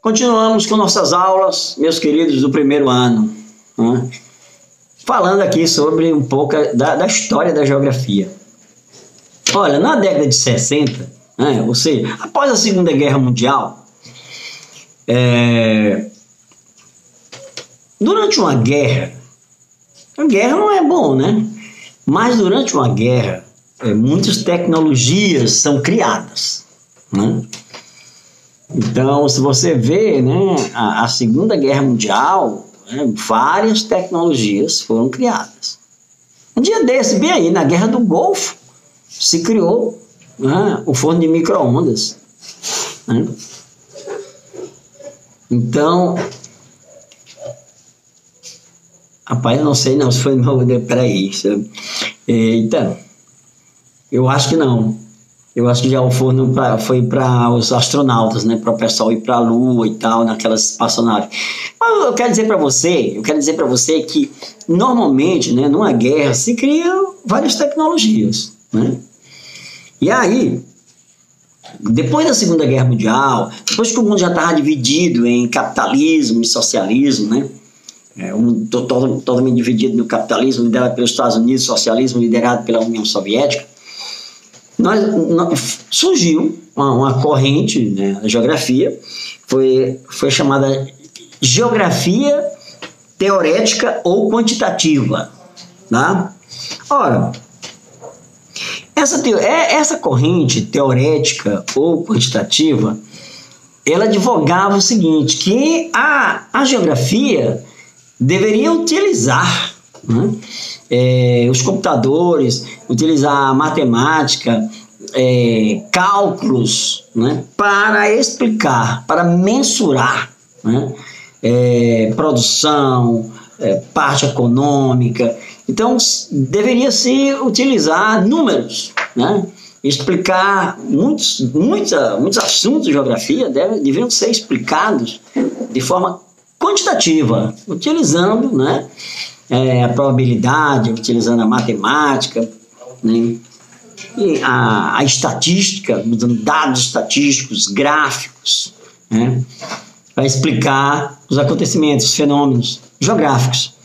Continuamos com nossas aulas, meus queridos do primeiro ano, né? Falando aqui sobre um pouco da história da geografia. Olha, na década de 60, né, ou seja, após a Segunda Guerra Mundial, durante uma guerra, a guerra não é bom, né? Mas durante uma guerra, muitas tecnologias são criadas, né? Então, se você vê, né, a Segunda Guerra Mundial, né, várias tecnologias foram criadas. Um dia desse, bem aí, na Guerra do Golfo, se criou, né, o forno de micro-ondas, né? Então, rapaz, eu não sei não se foi no... Peraí, então, eu acho que não. Eu acho que já o forno foi para os astronautas, né? Para o pessoal ir para a Lua e tal, naquelas espaçonaves. Mas eu quero dizer para você que normalmente, né, numa guerra se criam várias tecnologias, né? E aí, depois da Segunda Guerra Mundial, depois que o mundo já estava dividido em capitalismo e socialismo, né? Totalmente dividido no capitalismo liderado pelos Estados Unidos, socialismo liderado pela União Soviética, surgiu uma corrente, né, da geografia, foi chamada geografia teorética ou quantitativa, tá? Ora, essa corrente teorética ou quantitativa, ela advogava o seguinte, que a geografia deveria utilizar, né, os computadores, utilizar a matemática, cálculos, né, para explicar, para mensurar, né, produção, parte econômica. Então, deveria se utilizar números, né, explicar muitos assuntos de geografia deveriam ser explicados de forma quantitativa, utilizando, né, a probabilidade, utilizando a matemática, né, e a estatística, usando dados estatísticos, gráficos, né, para explicar os acontecimentos, os fenômenos geográficos.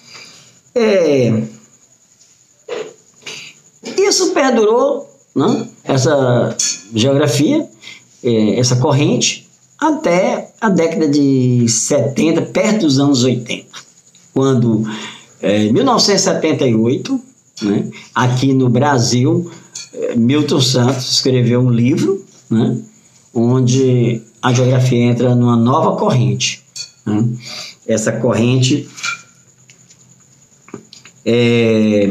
Isso perdurou, né, essa geografia, essa corrente, até a década de 70, perto dos anos 80, quando, em 1978, né, aqui no Brasil, Milton Santos escreveu um livro, né, onde a geografia entra numa nova corrente, né? Essa corrente é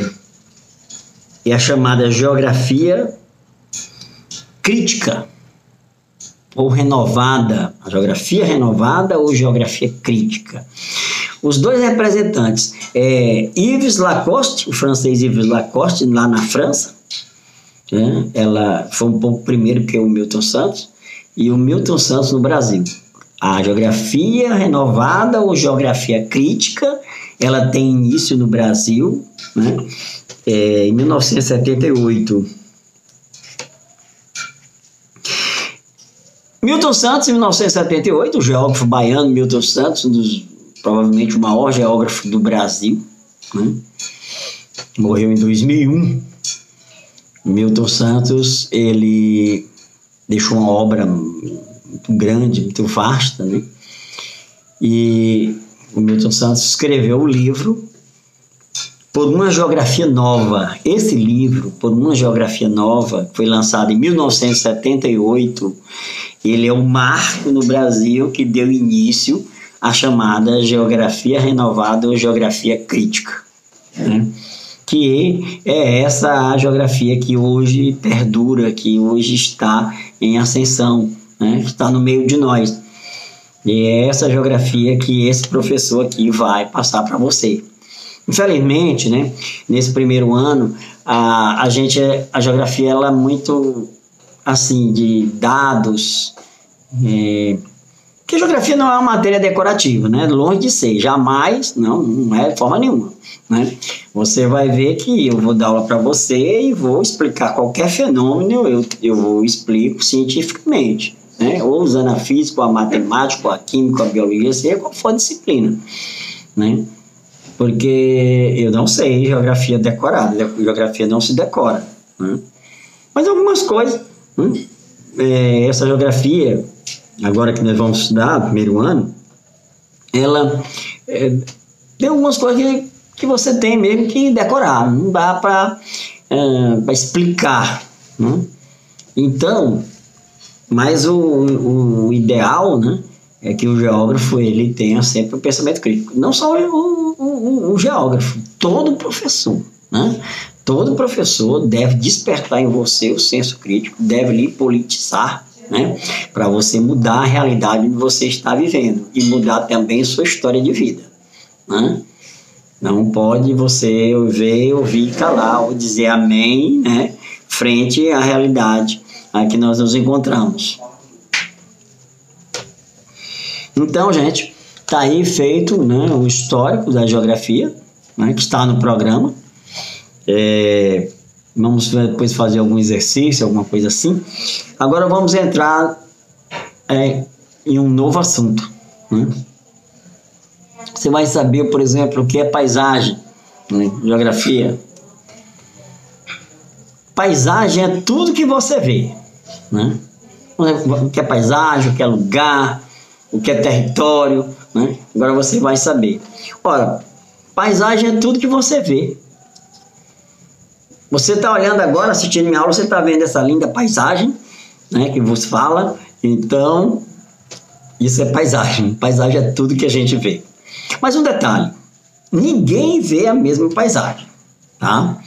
a chamada geografia crítica, ou renovada, a geografia renovada ou geografia crítica. Os dois representantes Yves Lacoste, o francês Yves Lacoste, lá na França, né? Ela foi um pouco primeiro que o Milton Santos, e o Milton Santos no Brasil. A geografia renovada ou geografia crítica, ela tem início no Brasil, né, em 1978. Milton Santos, em 1978, o geógrafo baiano Milton Santos, provavelmente o maior geógrafo do Brasil, né, morreu em 2001. Milton Santos, ele deixou uma obra muito grande, muito vasta, né? E o Milton Santos escreveu o livro Por uma Geografia Nova. Esse livro, Por uma Geografia Nova, foi lançado em 1978. Ele é um marco no Brasil que deu início à chamada geografia renovada ou geografia crítica, né? Que é essa a geografia que hoje perdura, que hoje está em ascensão, né? Está no meio de nós. E é essa geografia que esse professor aqui vai passar para você. Infelizmente, né, nesse primeiro ano, a geografia ela é muito assim, de dados, que a geografia não é uma matéria decorativa, né? Longe de ser, jamais, não é de forma nenhuma, né? Você vai ver que eu vou dar aula para você e vou explicar qualquer fenômeno, eu explico cientificamente, né? Ou usando a física, ou a matemática, ou a química, ou a biologia, seja qual for a disciplina, né? Porque eu não sei geografia decorada, geografia não se decora, né? Mas algumas coisas, né? Essa geografia, agora que nós vamos estudar, primeiro ano, ela tem algumas coisas que você tem mesmo que decorar, não dá para explicar, né? Então, mas o ideal, né, é que o geógrafo ele tenha sempre o pensamento crítico. Não só o geógrafo, todo professor, né? Todo professor deve despertar em você o senso crítico, deve lhe politizar, né, para você mudar a realidade que você está vivendo e mudar também sua história de vida, né? Não pode você ver, ouvir, calar ou dizer amém, né, frente à realidade a que nós nos encontramos. Então, gente, está aí feito, né, o histórico da geografia, né, que está no programa. Vamos depois fazer algum exercício, alguma coisa assim. Agora vamos entrar em um novo assunto, né? Você vai saber, por exemplo, o que é paisagem, né? Geografia. Paisagem é tudo que você vê, né? O que é paisagem, o que é lugar, o que é território, né? Agora você vai saber. Ora, paisagem é tudo que você vê. Você está olhando agora, assistindo minha aula, você está vendo essa linda paisagem, né, que vos fala. Então, isso é paisagem. Paisagem é tudo que a gente vê. Mas um detalhe, ninguém vê a mesma paisagem, tá?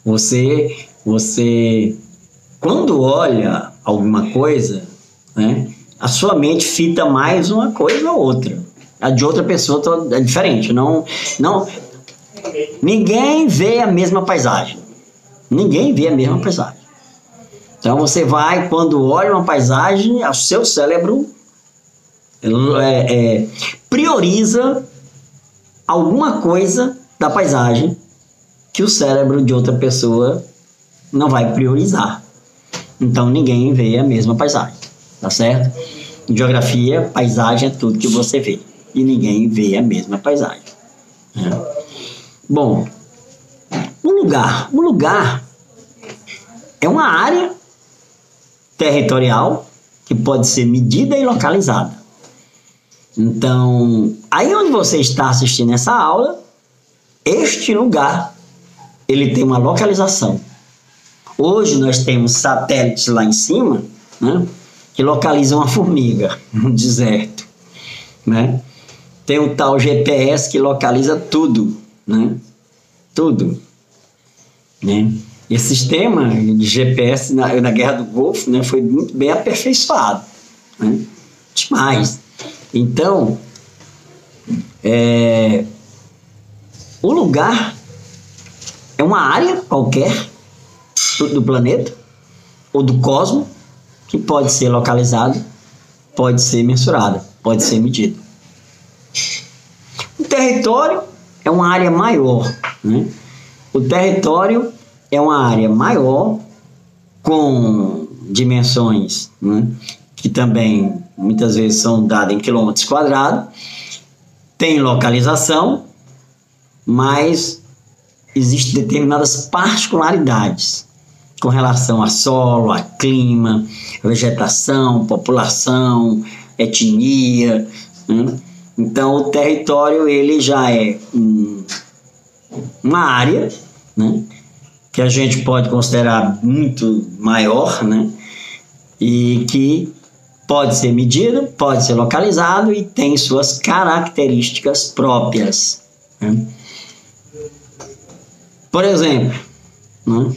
Você quando olha alguma coisa, né, a sua mente fita mais uma coisa ou outra. A de outra pessoa é diferente. Não, ninguém vê a mesma paisagem. Ninguém vê a mesma paisagem. Então você vai, quando olha uma paisagem, o seu cérebro prioriza alguma coisa da paisagem que o cérebro de outra pessoa não vai priorizar. Então ninguém vê a mesma paisagem, tá certo? Em geografia, paisagem é tudo que você vê e ninguém vê a mesma paisagem, né? Bom, um lugar é uma área territorial que pode ser medida e localizada. Então, aí onde você está assistindo essa aula, este lugar, ele tem uma localização. Hoje nós temos satélites lá em cima, né, que localizam a formiga no deserto, né? Tem o tal GPS que localiza tudo, né? Tudo, né? Esse sistema de GPS na Guerra do Golfo, né, foi muito bem aperfeiçoado, né? Demais. Então, o lugar é uma área qualquer do planeta ou do cosmos que pode ser localizado, pode ser mensurado, pode ser medido. O território é uma área maior, né? O território é uma área maior com dimensões, né, que também muitas vezes são dadas em quilômetros quadrados, tem localização, mas existem determinadas particularidades com relação a solo, a clima, vegetação, população, etnia, né? Então o território ele já é uma área, né, que a gente pode considerar muito maior, né, e que pode ser medido, pode ser localizado e tem suas características próprias, né? Por exemplo, né,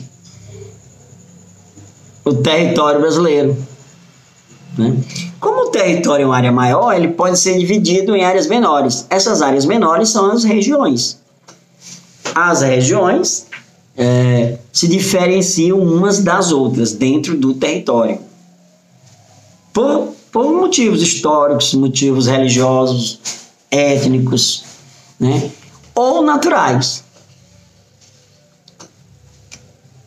o território brasileiro, né? Como o território é uma área maior, ele pode ser dividido em áreas menores. Essas áreas menores são as regiões. As regiões se diferenciam umas das outras dentro do território. Por motivos históricos, motivos religiosos, étnicos, né, ou naturais.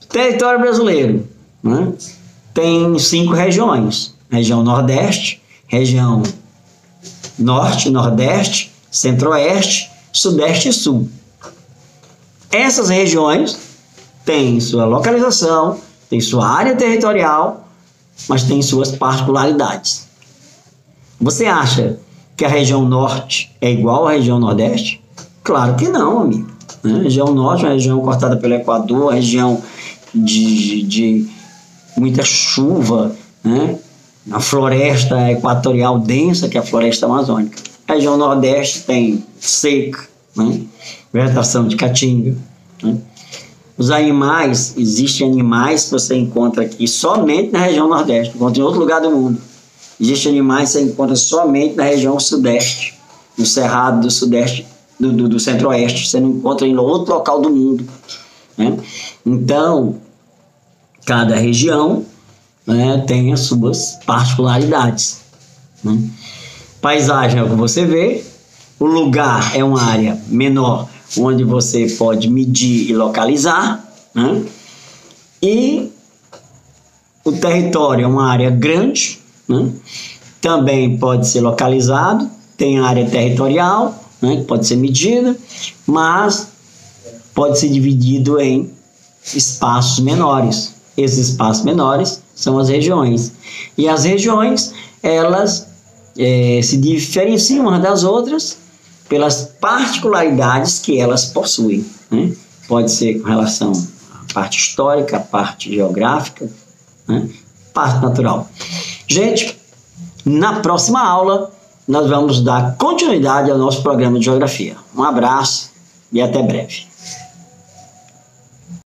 O território brasileiro, né, tem 5 regiões. região Nordeste, região Norte, Nordeste, Centro-Oeste, Sudeste e Sul. Essas regiões têm sua localização, têm sua área territorial, mas têm suas particularidades. Você acha que a região Norte é igual à região Nordeste? Claro que não, amigo. A região Norte é uma região cortada pelo Equador, uma região de muita chuva, né? A floresta equatorial densa, que é a floresta amazônica. A região Nordeste tem seca, né? Vegetação de caatinga, né? Os animais, existem animais que você encontra aqui somente na região Nordeste, encontra em outro lugar do mundo. Existem animais que você encontra somente na região Sudeste, no Cerrado do Sudeste, do Centro-Oeste. Você não encontra em outro local do mundo, né? Então, cada região, né, tem as suas particularidades, né? Paisagem é o que você vê, o lugar é uma área menor, onde você pode medir e localizar, né? E o território é uma área grande, né? Também pode ser localizado, tem área territorial, né, que pode ser medida, mas pode ser dividido em espaços menores. Esses espaços menores são as regiões. E as regiões, elas se diferenciam umas das outras pelas particularidades que elas possuem, né? Pode ser com relação à parte histórica, à parte geográfica, né? Parte natural. Gente, na próxima aula nós vamos dar continuidade ao nosso programa de geografia. Um abraço e até breve.